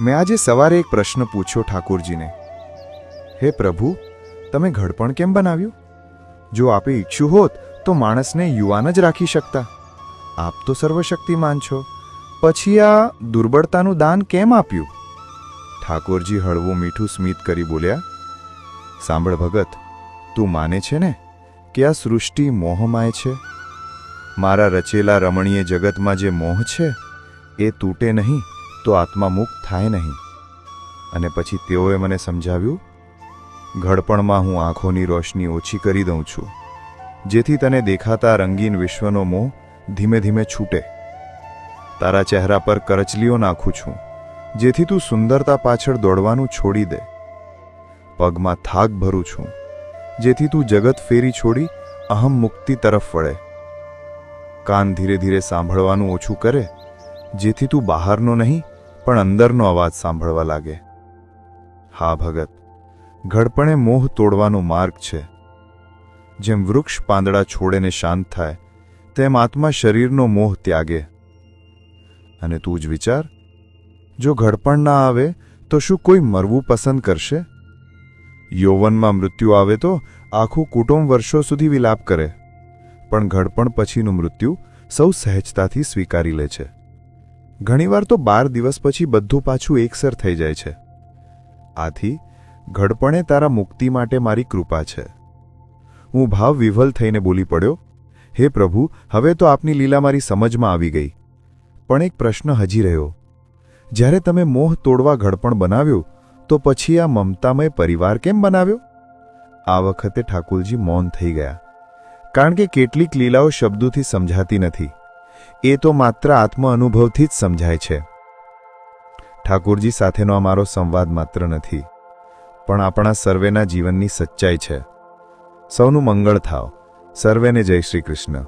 મેં આજે સવારે એક પ્રશ્ન પૂછ્યો ઠાકોરજીને, હે પ્રભુ, તમે ઘડપણ કેમ બનાવ્યું? જો આપે ઈચ્છ્યું હોત તો માણસને યુવાન જ રાખી શકતા. આપ તો સર્વશક્તિમાન છો, પછી આ દુર્બળતાનું દાન કેમ આપ્યું? ઠાકોરજી હળવું મીઠું સ્મિત કરી બોલ્યા, સાંભળ ભગત, તું માને છે ને કે આ સૃષ્ટિ મોહમાય છે? મારા રચેલા રમણીય જગતમાં જે મોહ છે એ તૂટે નહીં તો આત્મા મુક્ત થાય નહીં. અને પછી તેઓએ મને સમજાવ્યું, ઘડપણમાં હું આંખોની રોશની ઓછી કરી દઉં છું, જેથી તને દેખાતા રંગીન વિશ્વનો મોહ ધીમે ધીમે છૂટે. તારા ચહેરા પર કરચલીઓ નાખું છું, જેથી તું સુંદરતા પાછળ દોડવાનું છોડી દે. પગમાં થાક ભરું છું, જેથી તું જગત ફેરી છોડી અહમ મુક્તિ તરફ વળે. કાન ધીરે ધીરે સાંભળવાનું ઓછું કરે, જેથી તું બહારનો નહીં પણ અંદરનો અવાજ સાંભળવા લાગે. હા ભગત, ઘડપણે મોહ તોડવાનો માર્ગ છે. જેમ વૃક્ષ પાંદડા છોડેને શાંત થાય, તેમ આત્મા શરીરનો મોહ ત્યાગે. અને તું જ વિચાર, જો ઘડપણ ના આવે તો શું કોઈ મરવું પસંદ કરશે? યૌવનમાં મૃત્યુ આવે તો આખું કુટુંબ વર્ષો સુધી વિલાપ કરે, પણ ઘડપણ પછીનું મૃત્યુ સૌ સહેજતાથી સ્વીકારી લે છે. ઘણીવાર તો 12 દિવસ પછી બધું પાછું એકસર થઈ જાય છે. આથી ઘડપણે તારા મુક્તિ માટે મારી કૃપા છે. હું ભાવ વિહ્વલ થઈને બોલી પડ્યો, હે પ્રભુ, હવે તો આપની લીલા મારી સમજમાં આવી ગઈ. પણ એક પ્રશ્ન હજી રહ્યો. જ્યારે તમે મોહ તોડવા ઘડપણ બનાવ્યું, તો પછી આ મમતામય પરિવાર કેમ બનાવ્યો? આ વખતે ઠાકોરજી મૌન થઈ ગયા, કારણ કે કેટલીક લીલાઓ શબ્દોથી સમજાતી નથી. એ તો માત્ર આત્મ અનુભવથી જ સમજાય છે. ઠાકોરજી સાથેનો અમારો સંવાદ માત્ર નથી, પણ આપણા સર્વેના જીવનની સચ્ચાઈ છે. સૌનું મંગળ થાવ. સર્વેને જય શ્રી કૃષ્ણ.